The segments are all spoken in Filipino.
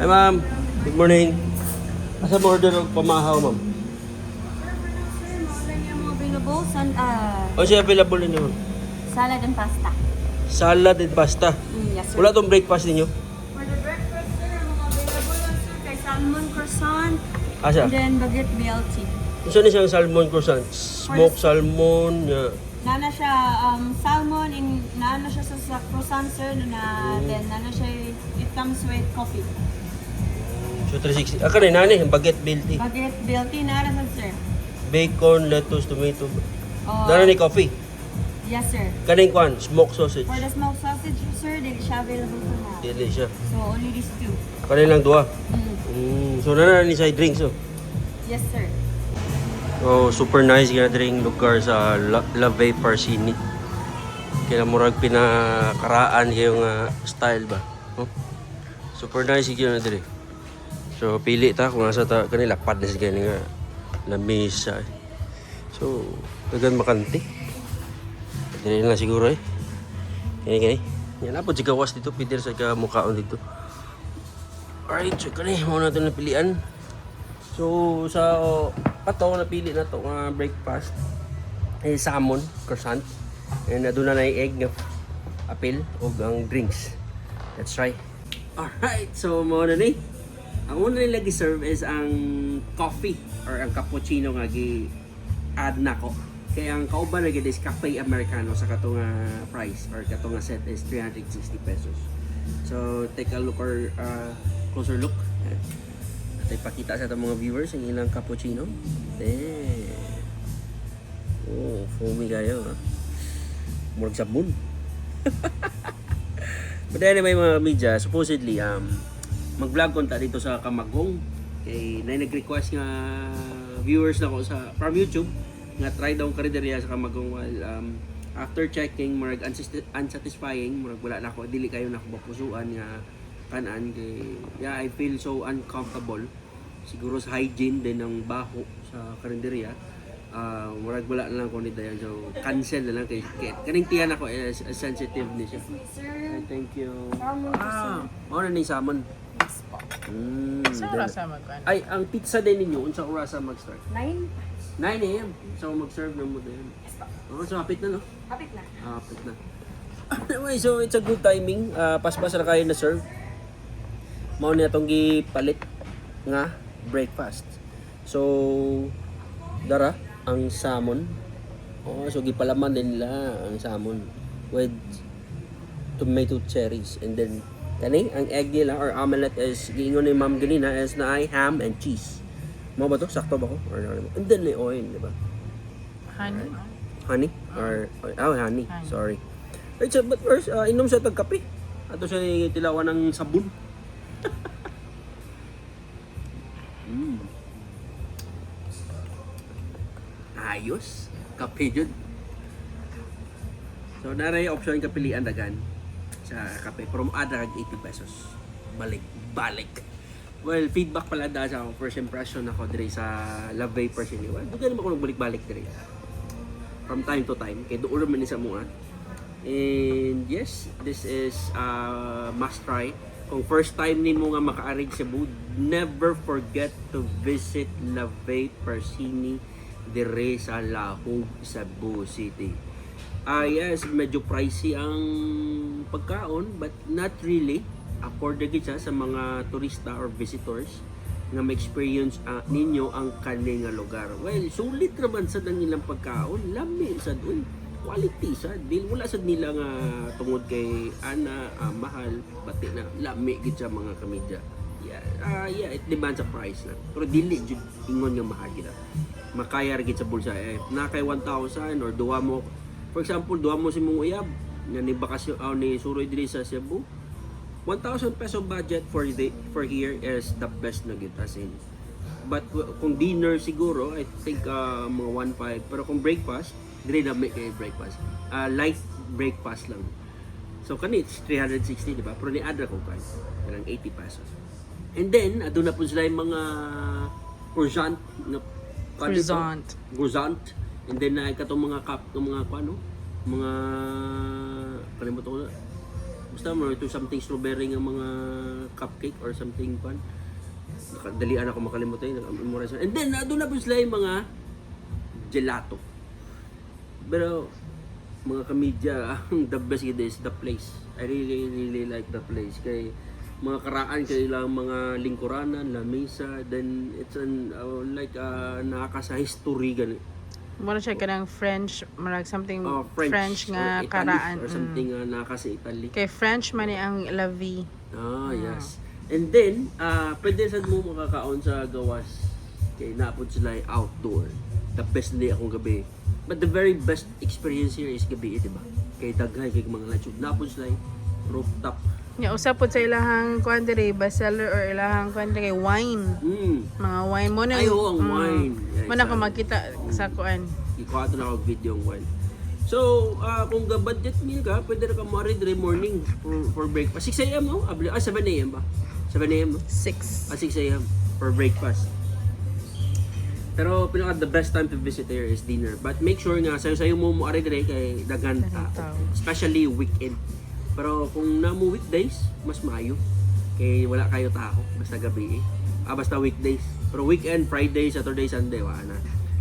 Hi ma'am, good morning. Asa mo order og pamahaw ma'am? Available O siya available ninyo? salad and pasta. Salad and pasta. Yes, sir. Wala tong breakfast ninyo? For the breakfast, sir, mga available lang, sir, kay salmon croissant, Asa? and then baguette BLT. Isa ni siyang salmon croissant. Smoked salmon. Nana siya, salmon, nana siya sa croissant, sir, then nana siya, it comes with coffee. So 360. Ah, kanina nani, baguette BLT. Baguette BLT, nana sa, sir. Bacon, lettuce, tomato. Oh, Dara ni coffee. yes, sir. Kaning kwan, smoked sausage. For the smoked sausage, sir, di siya available for now. Dili siya. So, only these two. Kanilang duha. Mm. So na ni side drinks oh. Yes, sir. Oh, super nice gathering lugar sa La Vey Parsini. Kaya murag pinakaraan yung style ba. Oh? Super nice yung diri. So pili ta kung asa ta kanila pad na sigani nga lamesa. So dagan makanti. Dili na siguro eh. Kani. Yan na po si gawas dito, Peter sa mukhaon dito. Alright, so kani mo na ito na pilian. So sa pato napili na to nga breakfast ay salmon croissant and aduna na egg nga apple ug ang drinks. Let's try. Alright, so mo na ni. Ang una nila gi-serve is ang coffee or ang cappuccino nga gi-add na ko. Kaya ang kauban na is cafe americano sa katong price or katong set is 360 pesos. So take a look or closer look. At ipakita sa itong mga viewers ang ilang cappuccino. Oh, foamy kayo ha. Murag sabon. But anyway mga media, supposedly mag-vlog ko ta dito sa Camagong. Kay nag-request nga viewers na ko sa from YouTube nga try daw karinderya sa Camagong while after checking murag unsatisfying, murag wala na ako, dili kayo na ako mapusuan nga kanan kay I feel so uncomfortable siguro sa hygiene din ng baho sa karinderya. Murag wala na lang ko ni dayan, so cancel na lang kay kaning tiyan ako is sensitive ni siya. Sir, Thank you. salmon croissant. Ano ni salmon? Sa oras na magkano? Ay, ang pizza din ninyo unsa oras mag-start? 9? 9 AM. So mag-serve na mo din. Oh, so hapit na no? Kapit na. Hapit na. Anyway, so it's a good timing. Paspas na kayo na serve. Mao na itong gipalit nga breakfast. So dara ang salmon. Oh, so gipalaman din nila ang salmon with tomato cherries and then kani ang egg nila or omelette is giingon ni Ma'am ganina is na ay ham and cheese. Mo ba to? Sakto ba ko? Or and then may oil, di ba? Honey? Honey? Or honey. Sorry. Right, so, but first, inom sa tagkape. Ato siya tilawan ng sabon. Ayos. Kape jud. So, naray option kapilian dagan sa kape. From ada 80 pesos. Balik. Well, feedback pala da sa first impression ako dire sa La Vey Parsini. Well, dugan naman ako balik dire. From time to time. Kaya doon naman sa mga. And yes, this is must try. Kung first time nimo nga makaarig sa Cebu, never forget to visit La Vey Parsini dire sa Lahog, Cebu City. Yes, medyo pricey ang pagkaon but not really. Affordable siya sa mga turista or visitors nga ma-experience ninyo ang kaning lugar. Well, sulit naman sa ilang pagkaon, lami sa doon. Quality sa deal wala sad nila nga tungod kay mahal pati na lami gid sa mga kamedya. Yeah, it demands a price na. Pero dili jud ingon nga mahal gid. Makaya ra gid sa bulsa na kay 1,000 or duwa mo. For example, duwa mo si mong uyab nga ni bakasyon ni suroy diri sa Cebu. 1,000 peso budget for here is the best na gid as in. But kung dinner siguro, I think mga 1,500. Pero kung breakfast, dire na make kay breakfast. Light breakfast lang. So kani it's 360, di ba? Pero ni adra ko guys, lang 80 pesos. And then aduna po sila yung mga croissant na croissant. And then katong mga cup ng mga mga kalimutan ko na Basta mo ito something strawberry nga mga cupcake or something pan. Dalian ako makalimutan yung memorize. And then doon na po sila yung mga gelato. Pero mga kamidya, the best it is the place. I really like the place. Kay mga karaan kay ilang mga lingkuranan, lamesa, then it's like nakaka sa history gani. Muna siya kanang French, marag something French nga or Italy, karaan. or something nakaka sa Italy. Kay French man ni ang La Vie. Yes. And then, pwede sa mo makakaon sa gawas. Kay naapod sila ay outdoor. The best day akong gabi. But the very best experience here is gabi, di ba? Kay daghay, kay mga lansyo. Naapod sila ay rooftop. Nya usapod sa ilahang kuan diri bestseller or ilahang kuan diri wine. Mga wine mo na. Ay, oo, ang wine. Yeah, Mo na ko makita sa kuan. Ikuha ito na ako video ng wine. So, kung budget meal ka, pwede na ka mo rin morning for breakfast. 6 a.m. no? 7 a.m. ba? 7 a.m. no? 6. 6 a.m. for breakfast. Pero pinaka the best time to visit here is dinner. But make sure nga sayo mo ari dire kay daghan Daghan especially weekend. Pero kung namo weekdays, mas maayo. Kay wala kayo tao basta gabi basta weekdays. Pero weekend, Friday, Saturday, Sunday wala na.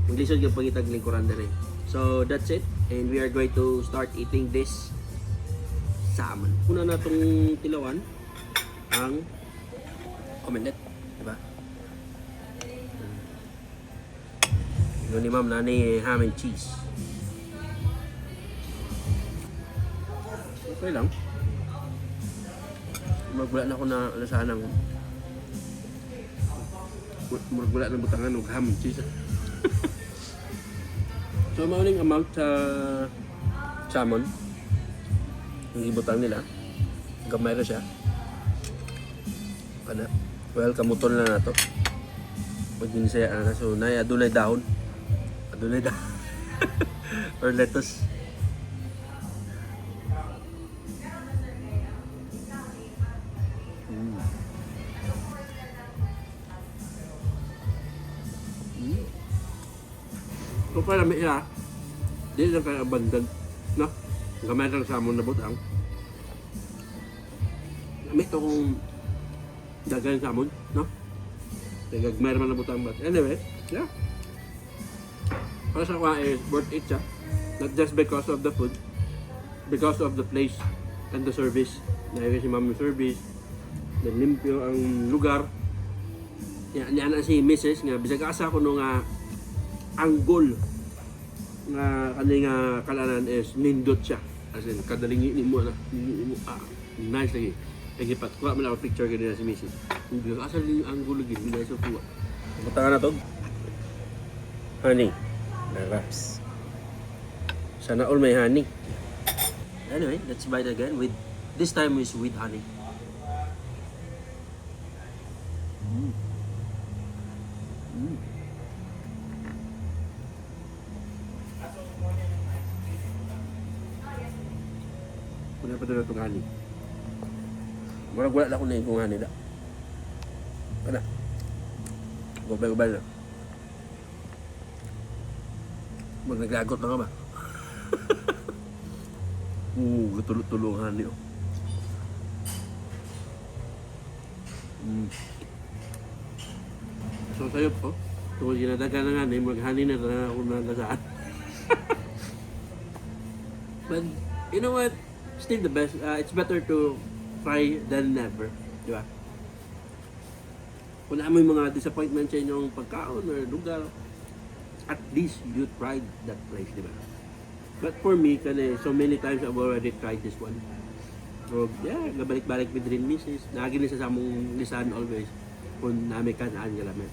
Inglisod yung pangitag lingkuran dire. So that's it. And we are going to start eating this salmon. Una na tong tilawan ang omelette, di ba? Yun ni ma'am na ni ham and cheese. Okay lang. Magwala na ako na alasanang magwala ng butangan ng ham and cheese. So, mauling amount sa salmon. Yung ibutang nila. Gamay na siya. Kana. Well, kamuton na na to. Mag-inisaya na. So, adunay dahon. Adunay dahon. Or lettuce. So, para may iya, di lang kayo abandon, no? Gamay lang sa amon na butang. May ito kong dagan sa amon, no? Gagmay naman na butang. But anyway, yeah. Para sa kwa is worth it siya. Not just because of the food, because of the place and the service. Dahil si mami service, then limpyo ang lugar. Yan na si Mrs. nga, bisag asa ko nung anggol nga kani nga kalanan is nindot siya. As in, kadalingi ni mo na. Nice lagi. Lagi pat. Kuha mo na ako picture ganyan si Mrs. Bisag asa yung anggol lagi. Hindi sa kuha. Pupunta na to. Honey. Wraps. Sana all may honey. Anyway, let's bite again with, this time is with honey. Kuna pa doon itong honey. Wala na akong nahin kong honey na. Kana. Gubay-gubay na. Naglagot na ka ba? Tulong honey oh. So sa'yo po, kung ginadaga na nga mag-honey na ako nalasaan. But, you know what? Still the best. It's better to try than never. Di ba? Kung mo yung mga disappointment sa inyong pagkaon or lugar, at least you tried that place, di ba? But for me, so many times I've already tried this one. So, yeah, gabalik-balik with rin misis. Lagi nila sa among lisan always kung namin kanaan ka lamin.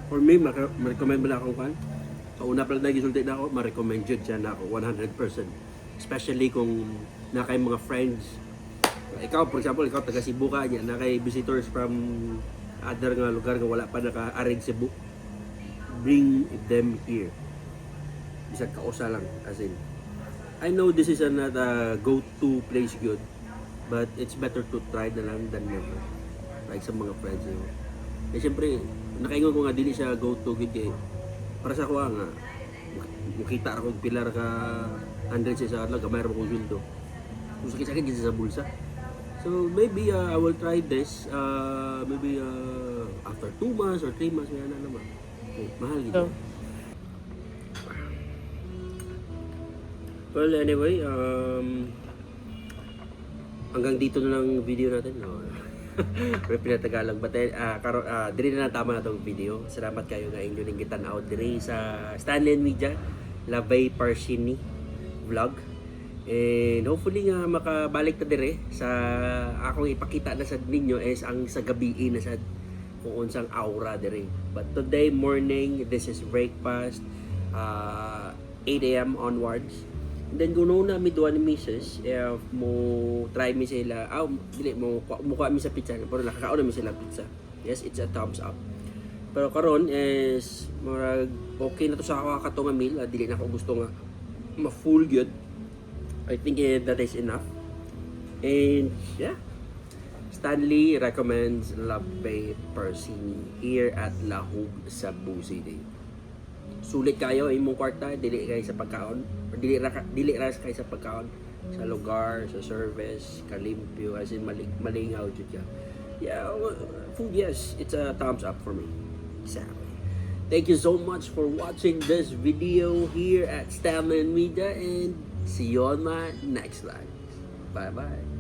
For me, ma-recommend mo na akong kan. Sa una pa lang nag-isulti na ako, ma-recommend yun siya na ako 100%. Especially kung na kay mga friends. Ikaw, for example, ikaw taga Cebu ka niya, na kay visitors from other nga lugar nga wala pa naka-arig Cebu. Bring them here. Bisag kausa lang, as in. I know this is not a go-to place good, but it's better to try na lang than never. Like sa mga friends nyo. Eh syempre, nakaingon ko nga dili siya go-to good kay para sa kuha nga makita ako pilar ka 100 sa adlaw gamay ra ko sweldo. Kung sakit-sakit kasi sa bulsa. So maybe I will try this maybe after 2 months or 3 months na naman. Okay, mahal gitu. So, Well, anyway, hanggang dito na lang video natin. No? Pero pinatagalang. But diri na tama na itong video. Salamat kayo nga inyo ning gitanaw diri sa Stanley Media Lavay Parsini vlog. And hopefully nga makabalik ta dire sa akong ipakita na sa ninyo is ang sa gabi na sa kung unsang aura dire. But today morning, this is breakfast 8 a.m. onwards. Then kung noon na mi duwa ni Mrs. if mo try mi sila, dili mo mukha mi sa pizza, pero nakakaon na mi sila pizza. Yes, it's a thumbs up. Pero karon is murag okay na to sa ako katong meal, dili na ako gusto nga ma-full gyud. I think that is enough. And yeah, Stanley recommends Lavay Parsini here at Lahug, Cebu City. Sulit kayo imong kwarta, dili kayo sa pagkaon, or dili ra kayo sa pagkaon, sa lugar, sa service, kalimpyo, as in malingaw jud ka. Yeah, food, yes, it's a thumbs up for me. Exactly. Thank you so much for watching this video here at Stanley Media, and see you on my next live. Bye bye.